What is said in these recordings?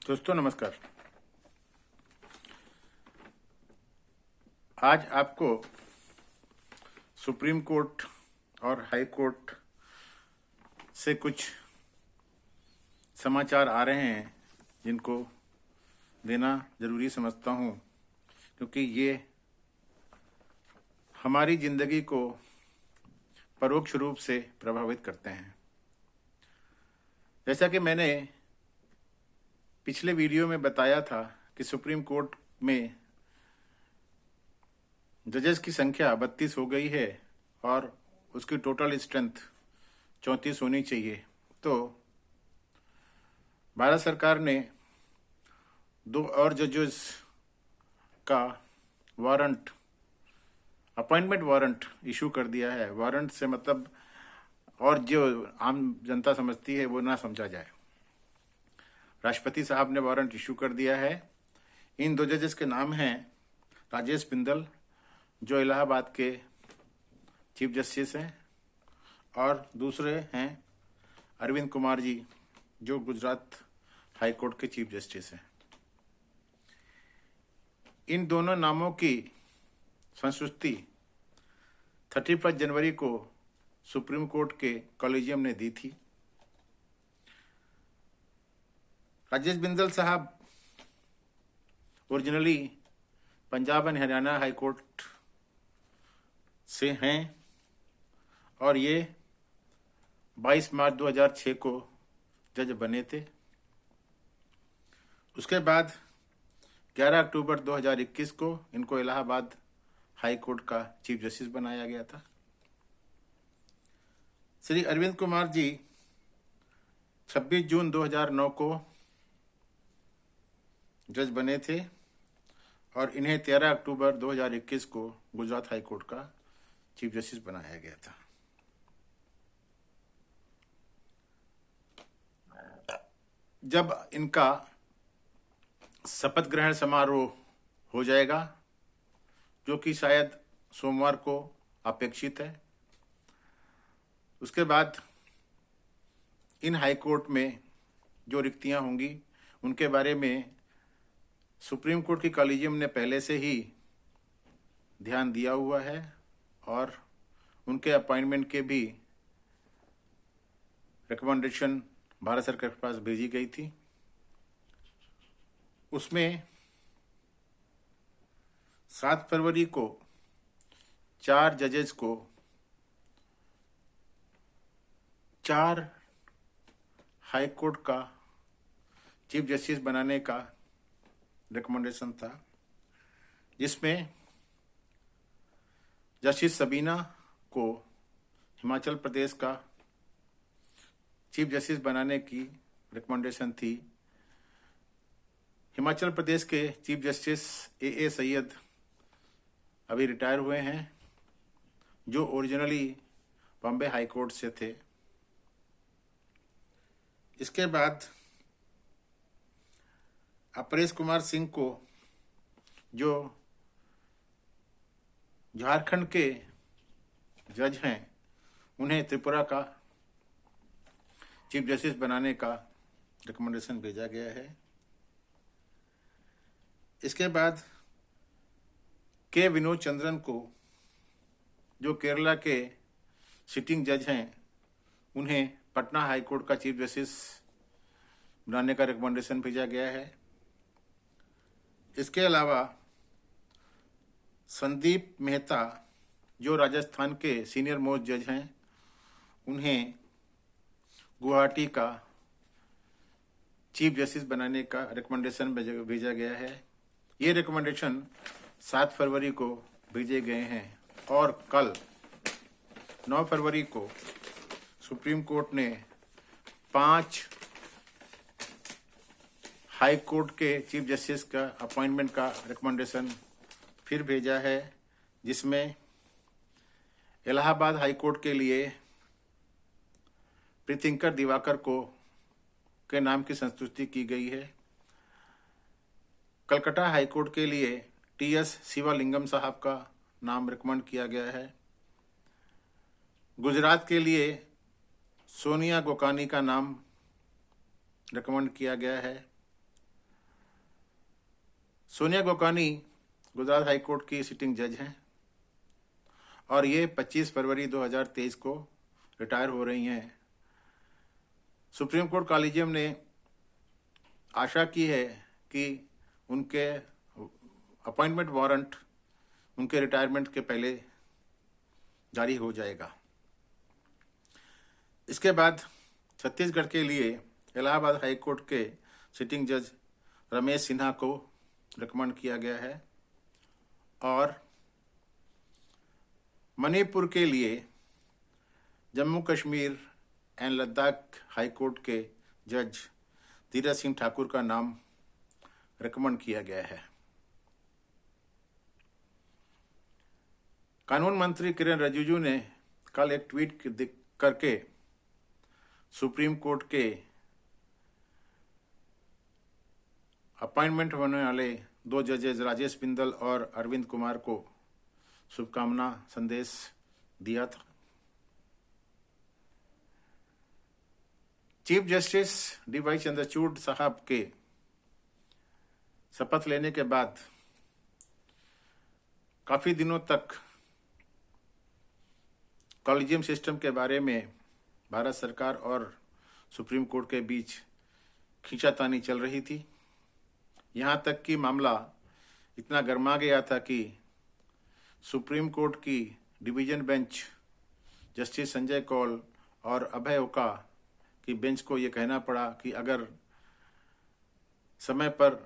दोस्तों नमस्कार। आज आपको सुप्रीम कोर्ट और हाई कोर्ट से कुछ समाचार आ रहे हैं जिनको देना जरूरी समझता हूं, क्योंकि ये हमारी जिंदगी को परोक्ष रूप से प्रभावित करते हैं। जैसा कि मैंने पिछले वीडियो में बताया था कि सुप्रीम कोर्ट में जजेस की संख्या 32 हो गई है और उसकी टोटल स्ट्रेंथ 34 होनी चाहिए। तो भारत सरकार ने 2 और जजेस का वारंट, अपॉइंटमेंट वारंट इशू कर दिया है। वारंट से मतलब और जो आम जनता समझती है वो ना समझा जाए। राष्ट्रपति साहब ने वारंट इशू कर दिया है। इन 2 जजेस के नाम हैं राजेश बिंदल, जो इलाहाबाद के चीफ जस्टिस हैं, और दूसरे हैं अरविंद कुमार जी, जो गुजरात हाई कोर्ट के चीफ जस्टिस हैं। इन दोनों नामों की संस्तुति 31 जनवरी को सुप्रीम कोर्ट के कॉलेजियम ने दी थी। राजेश बिंदल साहब originally Punjab and Haryana high court से हैं और ये 22 मार्च 2006 को जज बने थे। उसके बाद 11 अक्टूबर 2021 को इनको इलाहाबाद हाई कोर्ट का चीफ जस्टिस बनाया गया था। श्री अरविंद कुमार जी 26 जून 2009 को जज बने थे और इन्हें 13 अक्टूबर 2021 को गुजरात हाई कोर्ट का चीफ जस्टिस बनाया गया था। जब इनका शपथ ग्रहण समारोह हो जाएगा, जो कि शायद सोमवार को अपेक्षित है, उसके बाद इन हाई कोर्ट में जो रिक्तियां होंगी उनके बारे में सुप्रीम कोर्ट की कॉलेजियम ने पहले से ही ध्यान दिया हुआ है और उनके अपॉइंटमेंट के भी रिकमेंडेशन भारत सरकार के पास भेजी गई थी। उसमें 7 फरवरी को 4 जजेस को 4 हाई कोर्ट का चीफ जस्टिस बनाने का रिकमेंडेशन था, जिसमें जस्टिस सबीना को हिमाचल प्रदेश का चीफ जस्टिस बनाने की रिकमेंडेशन थी। हिमाचल प्रदेश के चीफ जस्टिस ए सैयद अभी रिटायर हुए हैं, जो ओरिजिनली बॉम्बे हाई कोर्ट से थे। इसके बाद अपरेश कुमार सिंह को, जो झारखंड के जज हैं, उन्हें त्रिपुरा का चीफ जस्टिस बनाने का रिकमेंडेशन भेजा गया है। इसके बाद के विनोद चंद्रन को, जो केरला के सिटिंग जज हैं, उन्हें पटना हाई कोर्ट का चीफ जस्टिस बनाने का रिकमेंडेशन भेजा गया है। इसके अलावा संदीप मेहता, जो राजस्थान के सीनियर मोस्ट जज हैं, उन्हें गुवाहाटी का चीफ जस्टिस बनाने का रिकमेंडेशन भेजा गया है। ये रिकमेंडेशन 7 फरवरी को भेजे गए हैं और कल 9 फरवरी को सुप्रीम कोर्ट ने 5 हाई कोर्ट के चीफ जस्टिस का अपॉइंटमेंट का रिकमेंडेशन फिर भेजा है, जिसमें इलाहाबाद हाई कोर्ट के लिए प्रीतिंकर दिवाकर को के नाम की संस्तुति की गई है। कलकत्ता हाई कोर्ट के लिए टीएस शिवालिंगम साहब का नाम रिकमेंड किया गया है। गुजरात के लिए सोनिया गोकानी का नाम रिकमेंड किया गया है। सोनिया गोकानी गुजरात हाई कोर्ट की सिटिंग जज हैं और ये 25 फरवरी 2023 को रिटायर हो रही हैं। सुप्रीम कोर्ट कॉलेजियम ने आशा की है कि उनके अपॉइंटमेंट वारंट उनके रिटायरमेंट के पहले जारी हो जाएगा। इसके बाद छत्तीसगढ़ के लिए इलाहाबाद हाई कोर्ट के सिटिंग जज रमेश सिन्हा को रिकमेंड किया गया है और मणिपुर के लिए Jammu Kashmir and Ladakh high court के जज धीरज सिंह ठाकुर का नाम रिकमेंड किया गया है। कानून मंत्री किरण रिजिजू ने कल एक ट्वीट करके सुप्रीम कोर्ट के अपॉइंटमेंट होने वाले 2 जजेस राजेश बिंदल और अरविंद कुमार को शुभकामना संदेश दिया था। Chief justice D.Y.. चंद्रचूड़ साहब के शपथ लेने के बाद काफी दिनों तक कॉलेजियम सिस्टम के बारे में भारत सरकार और सुप्रीम कोर्ट के बीच खींचातानी चल रही थी। यहां तक कि मामला इतना गर्मा गया था कि सुप्रीम कोर्ट की division bench justice Sanjay Kaul और अभय ओका की बेंच को यह कहना पड़ा कि अगर समय पर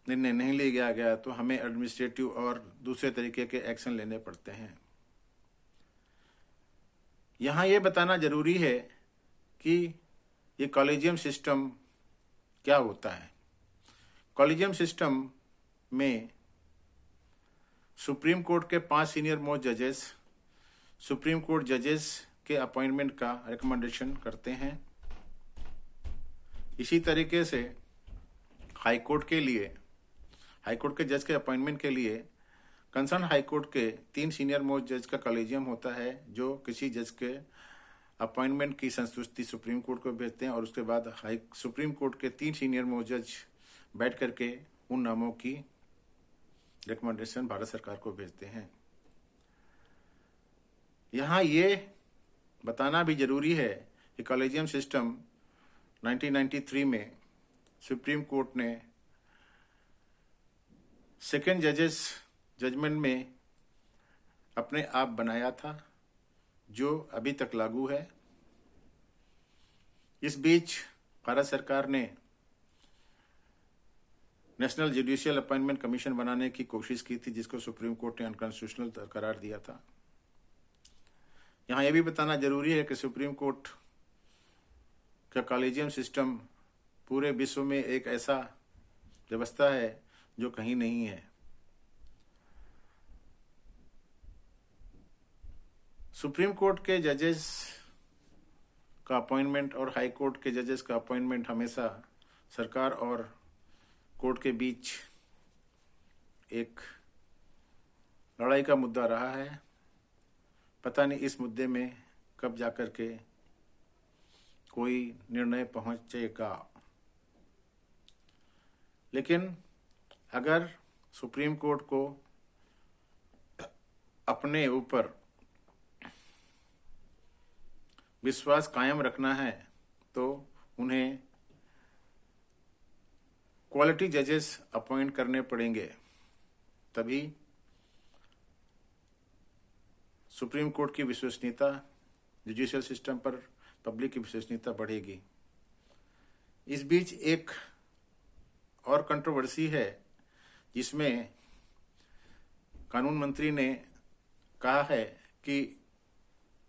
निर्णय नहीं लिया गया तो हमें एडमिनिस्ट्रेटिव और दूसरे तरीके के एक्शन लेने पड़ते हैं। यहाँ ये बताना जरूरी है कि ये कॉलेजियम सिस्टम क्या होता है। कॉलेजियम सिस्टम में सुप्रीम कोर्ट के 5 सीनियर मोस्ट जजेस सुप्रीम कोर्ट जजेस के अपॉइंटमेंट का रिकमेंडेशन करते हैं। इसी तरीके से हाई कोर्ट के जज के अपॉइंटमेंट के लिए कंसर्न हाई कोर्ट के 3 सीनियर मोस्ट जज का कॉलेजियम होता है जो किसी जज के अपॉइंटमेंट की संस्तुति सुप्रीम कोर्ट को भेजते हैं और उसके बाद सुप्रीम कोर्ट के 3 सीनियर मोस्ट जज बैठ करके उन नामों की रिकमेंडेशन भारत सरकार को भेजते हैं। यहाँ ये बताना भी जरूरी है कि कॉलेजियम सिस्टम 1993 में सुप्रीम कोर्ट ने सेकेंड जजेस जजमेंट में अपने आप बनाया था जो अभी तक लागू है। इस बीच भारत सरकार ने नेशनल जुडिशियल अपॉइंटमेंट कमीशन बनाने की कोशिश की थी जिसको सुप्रीम कोर्ट ने अनकॉन्स्टिट्यूशनल करार दिया था। यहाँ यह भी बताना जरूरी है कि सुप्रीम कोर्ट का कॉलेजियम सिस्टम पूरे विश्व में एक ऐसा व्यवस्था है जो कहीं नहीं है। सुप्रीम कोर्ट के जजेस का अपॉइंटमेंट और हाई कोर्ट के जजेस का अपॉइंटमेंट हमेशा सरकार और कोर्ट के बीच एक लड़ाई का मुद्दा रहा है। पता नहीं इस मुद्दे में कब जाकर के कोई निर्णय पहुंचेगा, लेकिन अगर सुप्रीम कोर्ट को अपने ऊपर विश्वास कायम रखना है तो उन्हें क्वालिटी जजेस अपॉइंट करने पड़ेंगे, तभी सुप्रीम कोर्ट की विश्वसनीयता, जुडिशियल सिस्टम पर पब्लिक की विश्वसनीयता बढ़ेगी। इस बीच एक और कंट्रोवर्सी है जिसमें कानून मंत्री ने कहा है कि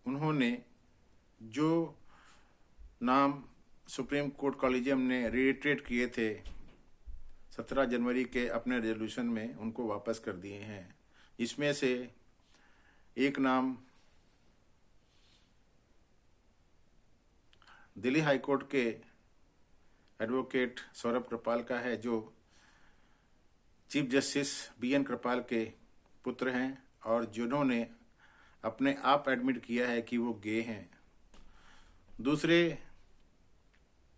उन्होंने जो नाम सुप्रीम कोर्ट कॉलेजियम ने रिट्रेट किए थे 17 जनवरी के अपने रेजोल्यूशन में, उनको वापस कर दिए हैं। इसमें से एक नाम दिल्ली हाई कोर्ट के एडवोकेट सौरभ कृपाल का है जो चीफ जस्टिस बी.एन. कृपाल के पुत्र हैं और जिन्होंने अपने आप एडमिट किया है कि वो गे हैं। दूसरे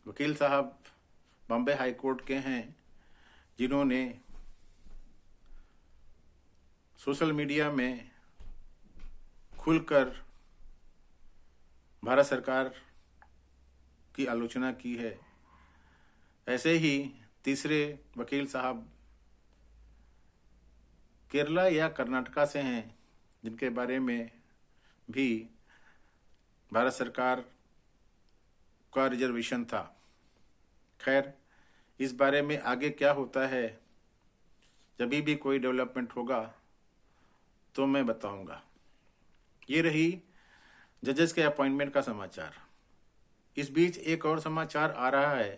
वकील साहब बॉम्बे हाई कोर्ट के हैं जिन्होंने सोशल मीडिया में खुलकर भारत सरकार की आलोचना की है। ऐसे ही तीसरे वकील साहब केरला या कर्नाटका से हैं, जिनके बारे में भी भारत सरकार का रिजर्वेशन था। खैर, इस बारे में आगे क्या होता है, जब भी कोई डेवलपमेंट होगा तो मैं बताऊंगा। ये रही जजेस के अपॉइंटमेंट का समाचार। इस बीच एक और समाचार आ रहा है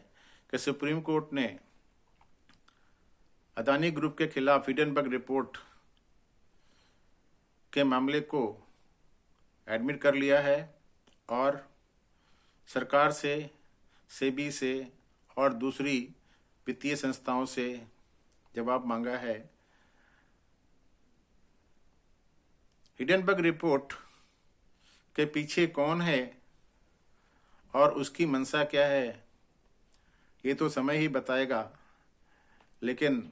कि सुप्रीम कोर्ट ने अदानी ग्रुप के खिलाफ हिडनबर्ग रिपोर्ट के मामले को एडमिट कर लिया है और सरकार से, सेबी से और दूसरी वित्तीय संस्थाओं से जवाब मांगा है। हिडनबर्ग रिपोर्ट के पीछे कौन है और उसकी मंशा क्या है, ये तो समय ही बताएगा। लेकिन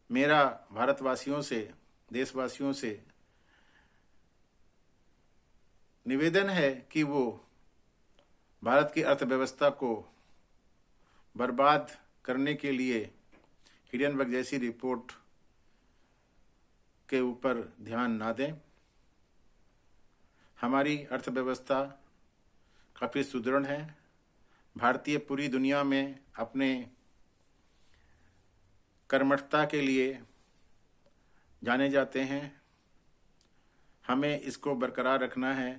मेरा भारतवासियों से, देशवासियों से निवेदन है कि वो भारत की अर्थव्यवस्था को बर्बाद करने के लिए हिडनबर्ग जैसी रिपोर्ट के ऊपर ध्यान ना दें। हमारी अर्थव्यवस्था काफ़ी सुदृढ़ है। भारतीय पूरी दुनिया में अपने कर्मठता के लिए जाने जाते हैं। हमें इसको बरकरार रखना है।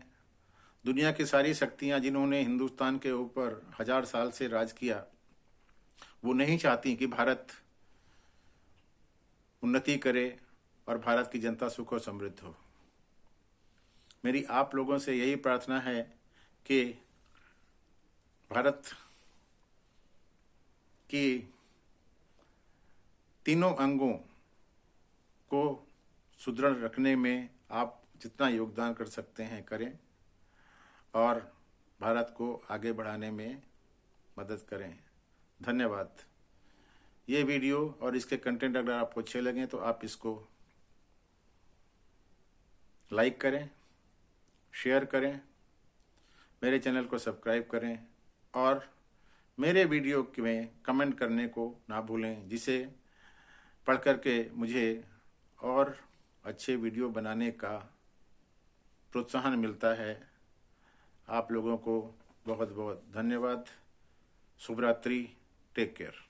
दुनिया की सारी शक्तियां जिन्होंने हिंदुस्तान के ऊपर 1000 साल से राज किया, वो नहीं चाहती कि भारत उन्नति करे और भारत की जनता सुख और समृद्ध हो। मेरी आप लोगों से यही प्रार्थना है कि भारत की तीनों अंगों को सुदृढ़ रखने में आप जितना योगदान कर सकते हैं करें और भारत को आगे बढ़ाने में मदद करें। धन्यवाद। ये वीडियो और इसके कंटेंट अगर आपको अच्छे लगें तो आप इसको लाइक करें, शेयर करें, मेरे चैनल को सब्सक्राइब करें और मेरे वीडियो में कमेंट करने को ना भूलें, जिसे पढ़ करके मुझे और अच्छे वीडियो बनाने का प्रोत्साहन मिलता है। आप लोगों को बहुत बहुत धन्यवाद। शुभ रात्रि। Take care.